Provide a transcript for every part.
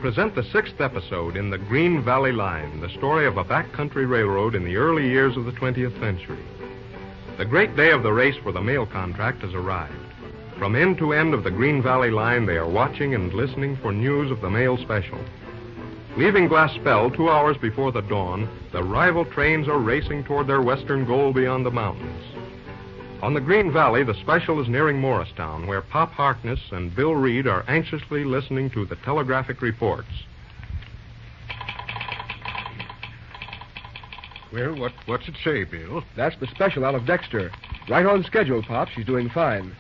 present the 6th episode in the Green Valley Line, the story of a backcountry railroad in the early years of the 20th century. The great day of the race for the mail contract has arrived. From end to end of the Green Valley Line, they are watching and listening for news of the mail special. Leaving Glaspell 2 hours before the dawn, the rival trains are racing toward their western goal beyond the mountains. On the Green Valley, the special is nearing Morristown, where Pop Harkness and Bill Reed are anxiously listening to the telegraphic reports. Well, what's it say, Bill? That's the special out of Dexter. Right on schedule, Pop. She's doing fine.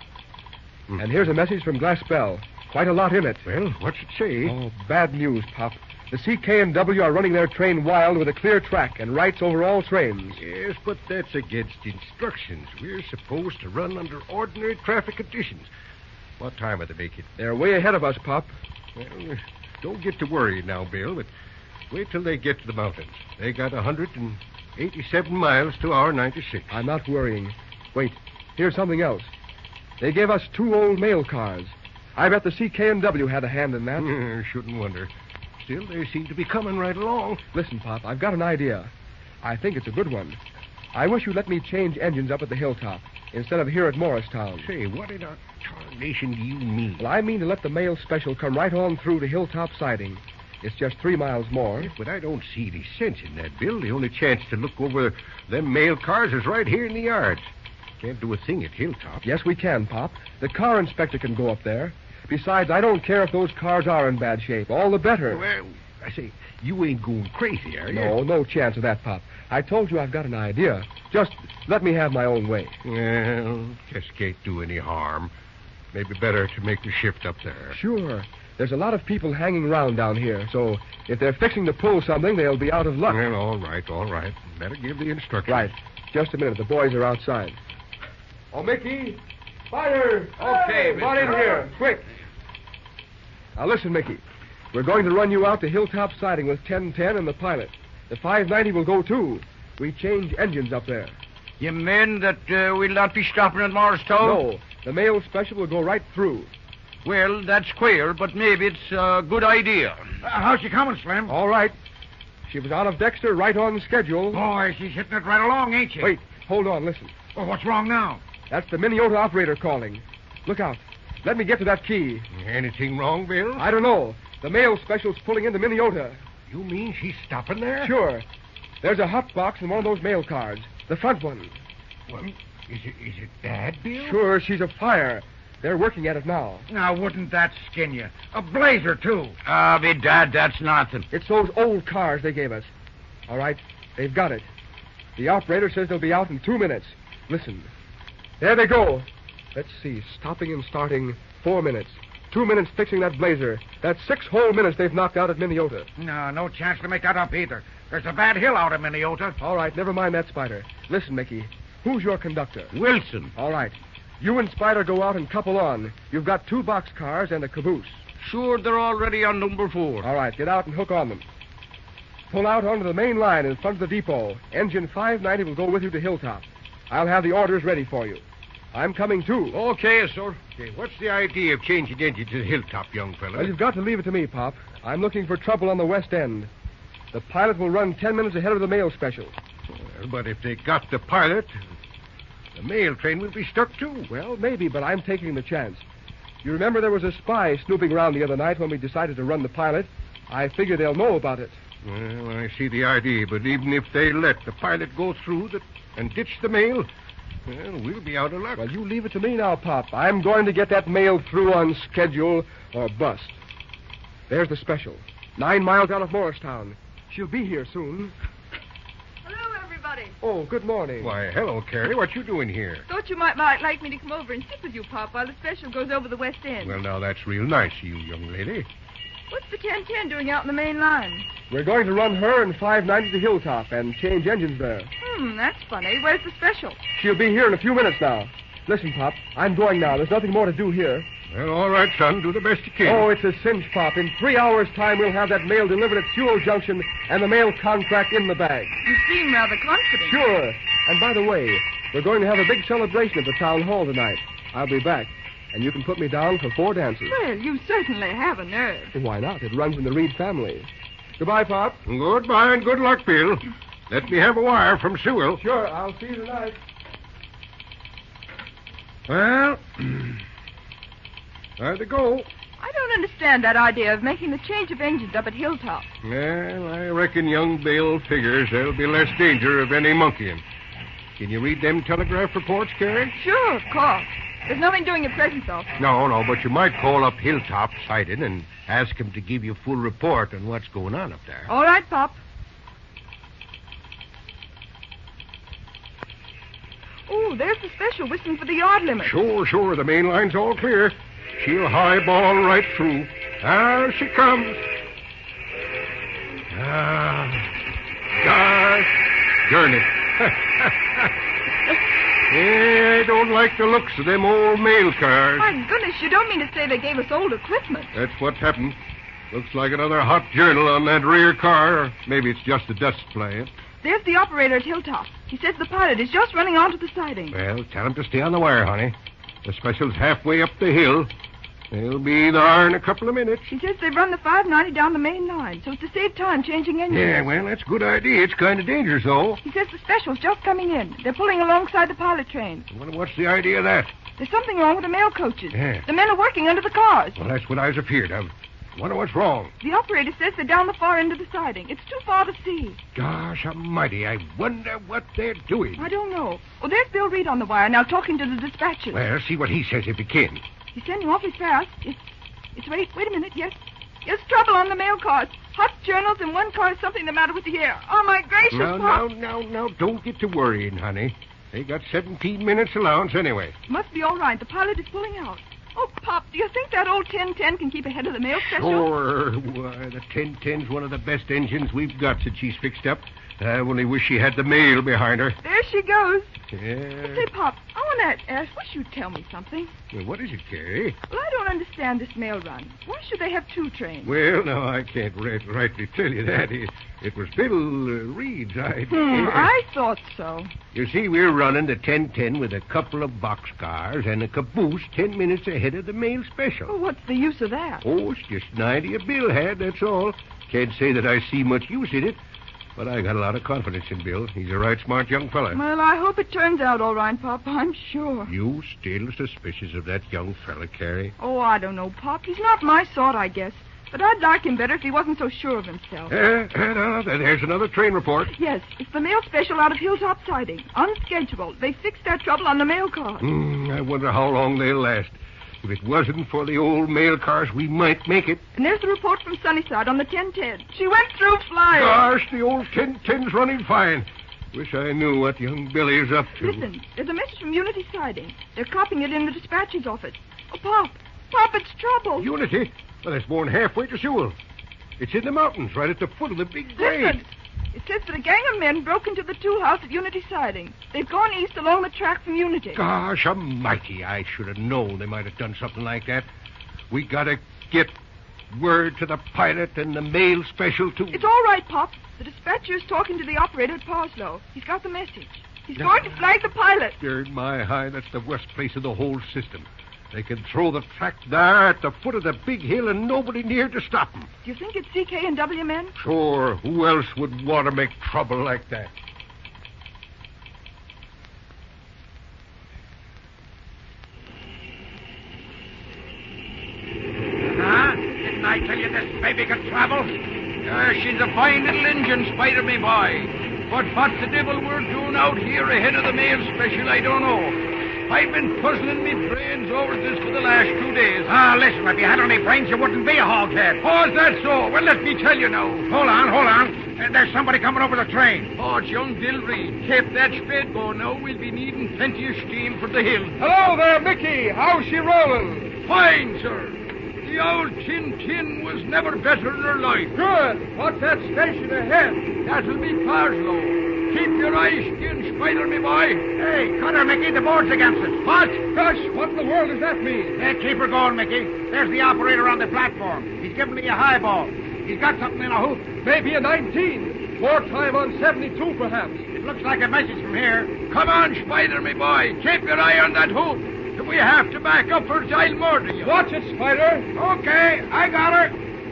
And here's a message from Glaspell. Quite a lot in it. Well, what's it say? Oh, bad news, Pop. The CK&W are running their train wild with a clear track and rights over all trains. Yes, but that's against instructions. We're supposed to run under ordinary traffic conditions. What time are they making? They're way ahead of us, Pop. Well, don't get to worry now, Bill, but wait till they get to the mountains. They got 187 miles to our 96. I'm not worrying. Wait, here's something else. They gave us 2 old mail cars. I bet the CK&W had a hand in that. Shouldn't wonder. Still, they seem to be coming right along. Listen, Pop, I've got an idea. I think it's a good one. I wish you'd let me change engines up at the hilltop instead of here at Morristown. Say, what in tarnation do you mean? Well, I mean to let the mail special come right on through to Hilltop Siding. It's just 3 miles more. Yes, but I don't see any sense in that, Bill. The only chance to look over them mail cars is right here in the yards. Can't do a thing at Hilltop. Yes, we can, Pop. The car inspector can go up there. Besides, I don't care if those cars are in bad shape. All the better. Well, I say, you ain't going crazy, are you? No chance of that, Pop. I told you I've got an idea. Just let me have my own way. Well, just can't do any harm. Maybe better to make the shift up there. Sure. There's a lot of people hanging around down here, so if they're fixing to pull something, they'll be out of luck. Well, all right. Better give the instructions. Right. Just a minute. The boys are outside. Oh, Mickey! Fire! Okay, Come on in here, quick. Now listen, Mickey. We're going to run you out to Hilltop Siding with 1010 and the pilot. The 590 will go, too. We change engines up there. You mean that we'll not be stopping at Morristown? No. The mail special will go right through. Well, that's queer, but maybe it's a good idea. How's she coming, Slim? All right. She was out of Dexter right on schedule. Boy, she's hitting it right along, ain't she? Wait, hold on, listen. Oh, what's wrong now? That's the Minneota operator calling. Look out. Let me get to that key. Anything wrong, Bill? I don't know. The mail special's pulling into Minneota. You mean she's stopping there? Sure. There's a hot box in one of those mail cars. The front one. Well, is it bad, Bill? Sure, she's afire. They're working at it now. Now, wouldn't that skin you? A blazer, too. Bedad, that's nothing. It's those old cars they gave us. All right, they've got it. The operator says they'll be out in 2 minutes. Listen. There they go. Let's see. Stopping and starting, 4 minutes. 2 minutes fixing that blazer. That's 6 whole minutes they've knocked out at Minneota. No chance to make that up either. There's a bad hill out of Minneota. All right, never mind that, Spider. Listen, Mickey. Who's your conductor? Wilson. All right. You and Spider go out and couple on. You've got 2 boxcars and a caboose. Sure, they're already on number 4. All right, get out and hook on them. Pull out onto the main line in front of the depot. Engine 590 will go with you to Hilltop. I'll have the orders ready for you. I'm coming, too. Okay, sir. Okay, what's the idea of changing engines to the Hilltop, young fella? Well, you've got to leave it to me, Pop. I'm looking for trouble on the west end. The pilot will run 10 minutes ahead of the mail special. Well, but if they got the pilot, the mail train will be stuck, too. Well, maybe, but I'm taking the chance. You remember there was a spy snooping around the other night when we decided to run the pilot? I figure they'll know about it. Well, I see the idea, but even if they let the pilot go through and ditch the mail, well, we'll be out of luck. Well, you leave it to me now, Pop. I'm going to get that mail through on schedule or bust. There's the special. 9 miles out of Morristown. She'll be here soon. Hello, everybody. Oh, good morning. Why, hello, Carrie. What you doing here? Thought you might like me to come over and sit with you, Pop, while the special goes over the West End. Well, now, that's real nice of you, young lady. What's the 1010 doing out in the main line? We're going to run her and 590 to Hilltop and change engines there. That's funny. Where's the special? She'll be here in a few minutes now. Listen, Pop, I'm going now. There's nothing more to do here. Well, all right, son. Do the best you can. Oh, it's a cinch, Pop. In 3 hours' time, we'll have that mail delivered at Fuel Junction and the mail contract in the bag. You seem rather confident. Sure. And by the way, we're going to have a big celebration at the town hall tonight. I'll be back. and you can put me down for 4 dances. Well, you certainly have a nerve. Why not? It runs in the Reed family. Goodbye, Pop. Goodbye and good luck, Bill. Let me have a wire from Sewell. Sure, I'll see you tonight. Well, there they go. I don't understand that idea of making the change of engines up at Hilltop. Well, I reckon young Bill figures there'll be less danger of any monkeying. Can you read them telegraph reports, Carrie? Sure, of course. There's nothing doing at present, though. No, but you might call up Hilltop siding and ask him to give you a full report on what's going on up there. All right, Pop. Oh, there's the special whistling for the yard limit. Sure. The main line's all clear. She'll highball right through. There she comes. Gosh darn it. I don't like the looks of them old mail cars. My goodness, you don't mean to say they gave us old equipment. That's what's happened. Looks like another hot journal on that rear car. Or maybe it's just a dust fly. There's the operator at Hilltop. He says the pilot is just running onto the siding. Well, tell him to stay on the wire, honey. The special's halfway up the hill. They'll be there in a couple of minutes. He says they've run the 590 down the main line, so it's to save time changing engines. Yeah, well, that's a good idea. It's kind of dangerous, though. He says the special's just coming in. They're pulling alongside the pilot train. I wonder what's the idea of that? There's something wrong with the mail coaches. Yeah. The men are working under the cars. Well, that's what I was afeard of. Wonder what's wrong. The operator says they're down the far end of the siding. It's too far to see. Gosh almighty, I wonder what they're doing. I don't know. Well, there's Bill Reed on the wire now talking to the dispatchers. Well, see what he says if he can. He's sending awfully fast. It's wait a minute. Yes, trouble on the mail cars. Hot journals and one car has something the matter with the air. Oh, my gracious, Pop. Now, don't get to worrying, honey. They got 17 minutes allowance anyway. Must be all right. The pilot is pulling out. Oh, Pop, do you think that old 1010 can keep ahead of the mail special? Sure. Why, the 1010's one of the best engines we've got since she's fixed up. I only wish she had the mail behind her. There she goes. Yeah. Say, Pop, I want to ask, wish you'd tell me something. Well, what is it, Carrie? Well, I don't understand this mail run. Why should they have 2 trains? Well, no, I can't rightly tell you that. It was Bill Reed's idea. I thought so. You see, we're running the 1010 with a couple of boxcars and a caboose 10 minutes ahead of the mail special. Well, what's the use of that? Oh, it's just an idea Bill had, that's all. Can't say that I see much use in it. But I got a lot of confidence in Bill. He's a right smart young fella. Well, I hope it turns out all right, Pop. I'm sure. You still suspicious of that young fella, Carrie? Oh, I don't know, Pop. He's not my sort, I guess. But I'd like him better if he wasn't so sure of himself. No, there's another train report. Yes, it's the mail special out of Hilltop Siding. Unscheduled. They fixed that trouble on the mail car. I wonder how long they'll last. If it wasn't for the old mail cars, we might make it. And there's the report from Sunnyside on the 1010. She went through flying. Gosh, the old 1010's running fine. Wish I knew what young Billy is up to. Listen, there's a message from Unity Siding. They're copying it in the dispatcher's office. Oh, Pop, it's trouble. Unity? Well, that's more than halfway to Sewell. It's in the mountains, right at the foot of the big grade. Listen, it says that a gang of men broke into the tool house at Unity Siding. They've gone east along the track from Unity. Gosh almighty, I should have known they might have done something like that. We gotta get word to the pilot and the mail special, too. It's all right, Pop. The dispatcher is talking to the operator at Parslow. He's got the message. He's going to flag the pilot. Darn my high, that's the worst place of the whole system. They can throw the track there at the foot of the big hill and nobody near to stop them. Do you think it's CK&W men? Sure. Who else would want to make trouble like that? Huh? Didn't I tell you this baby could travel? She's a fine little engine, Spider, me boy. But what the devil we're doing out here ahead of the mail special, I don't know. I've been puzzling me brains over this for the last 2 days. Listen, if you had any brains, you wouldn't be a hoghead. Oh, is that so? Well, let me tell you now. Hold on. There's somebody coming over the train. Oh, it's young Bill Reed. Keep that spade going now. We'll be needing plenty of steam for the hill. Hello there, Mickey. How's she rolling? Fine, sir. The old tin was never better in her life. Good. What's that station ahead? That'll be Parslow. Keep your eyes skinned, Spider, me boy. Hey, cut her, Mickey. The board's against us. What? Gosh, what in the world does that mean? Keep her going, Mickey. There's the operator on the platform. He's giving me a high ball. He's got something in a hoop. Maybe a 19. More time on 72, perhaps. It looks like a message from here. Come on, Spider, me boy. Keep your eye on that hoop. If we have to back up her, I'll murder you. Watch it, Spider. Okay, I got her.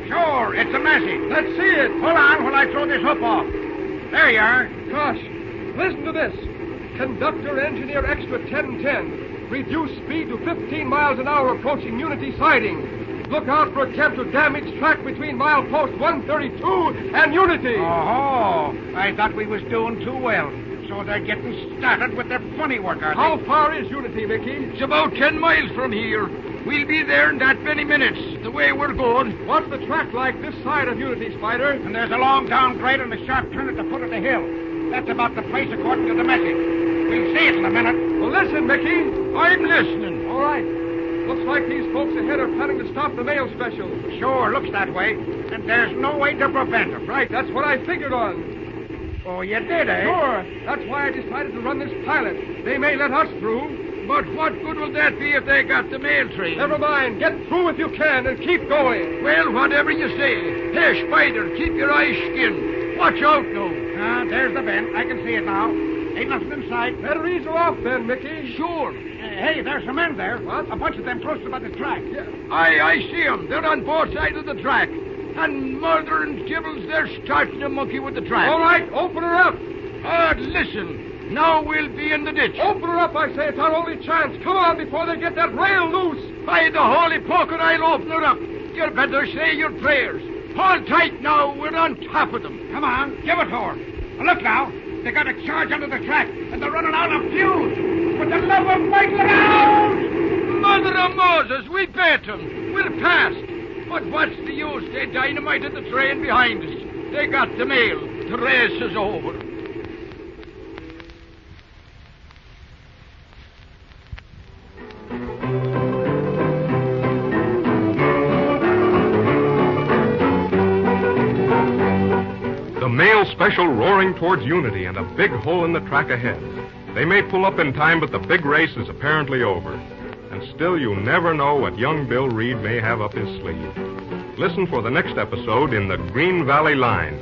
Sure, it's a message. Let's see it. Hold on while I throw this hook off. There you are. Gosh, listen to this. Conductor engineer extra 1010. Reduce speed to 15 miles an hour approaching Unity siding. Look out for attempt to damage track between milepost 132 and Unity. Oh, I thought we was doing too well. So they're getting started with their funny work, are they? How far is Unity, Mickey? It's about 10 miles from here. We'll be there in that many minutes, the way we're going. What's the track like this side of Unity, Spider? And there's a long downgrade and a sharp turn at the foot of the hill. That's about the place according to the message. We'll see it in a minute. Well, listen, Mickey. I'm listening. All right. Looks like these folks ahead are planning to stop the mail special. Sure, looks that way. And there's no way to prevent them. Right, that's what I figured on. Oh, you did, eh? Sure. That's why I decided to run this pilot. They may let us through. But what good will that be if they got the mail train? Never mind. Get through if you can and keep going. Well, whatever you say. Here, Spider, keep your eyes skinned. Watch out now. There's the bend. I can see it now. Ain't nothing inside. Better ease her off then, Mickey. Sure. Hey, there's some men there. What? A bunch of them close about the track. Yeah. I see them. They're on both sides of the track. And murder and kibbles, they're starting to monkey with the track. All right, open her up. Listen. Now we'll be in the ditch. Open her up, I say. It's our only chance. Come on before they get that rail loose. By the holy poker, I'll open her up. You better say your prayers. Hold tight now. We're on top of them. Come on. Give it to her. Look now. They got a charge under the track, and they're running out of fuse. For the love of Mike, look out! Mother of Moses, we bet them. We're past. But what's the use? They dynamited the train behind us. They got the mail. The race is over. The mail special roaring towards Unity and a big hole in the track ahead. They may pull up in time, but the big race is apparently over. And still, you never know what young Bill Reed may have up his sleeve. Listen for the next episode in the Green Valley Line.